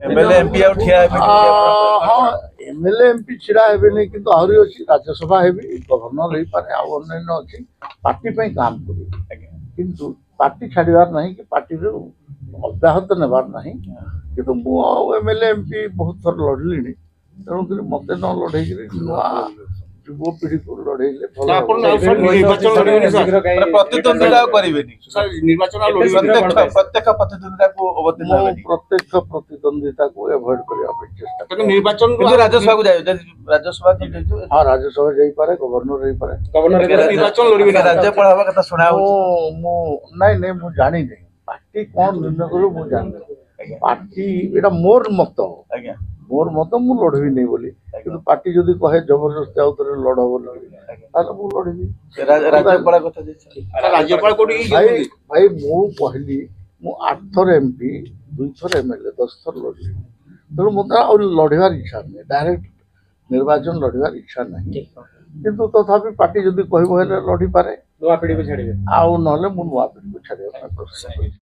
MLA MP आउ ठिया हेबे हाँ एमएलए एमपी छिड़ा हेबे नहीं किंतु आहरी अछि राज्यसभा हेबी गवर्नर हेई पारे आ अन्य अछि पार्टी पे काम करी किंतु पार्टी छाड़िबार नहीं कि पार्टी रो अब्याहत नेबार नहीं किंतु मु एमएलए एमपी बहुत थर लड़लिनी तेणुक मत न लड़े युवपीढ़ी को लड़ेले प्रतिद्वंदिता करेनि प्रत्यक्ष प्रतिद्वंदिता को अवतीर्ण हेबेनि प्रत्यक्ष प्रतिद्वंदिता को एवॉइड करने चेष्टा କିନ୍ତୁ ନିର୍ବାଚନ किंतु राज्यसभा को जाय राज्यसभा को हाँ राज्यसभा जाई पारे गवर्नर रही पारे ଗଭର୍ଣ୍ଣର ନିର୍ବାଚନ ଲଢିବେ ନା राज्यपाल हवा कथा सुना मु नहीं नहीं मु जानी नहीं पार्टी कौन निर्णय करू मु जानी पार्टी एटा मोर मत आज्ञा मोर मत मु लड़बी नहीं बोली किंतु पार्टी जदि कहे जबरदस्ती आउतरे लड़ बोली ताले मु लड़बी राज्यपाल कथा ରାଜ୍ୟପାଳ କୋଠି भाई भाई मु कहली मु 8 थर एमपी 2 थर एमएलए 10 थर लड़ली तेणु मत और लड़ार इच्छा नहीं डायरेक्ट निर्वाचन लड़ार इच्छा नहीं किंतु तथापि पार्टी जदि कहबो हेले लड़ी पारे ନୂଆ ପିଢିକୁ ଛାଡ଼ିବେ आउ नहले मु नुआ पीढ़ी को छाड़े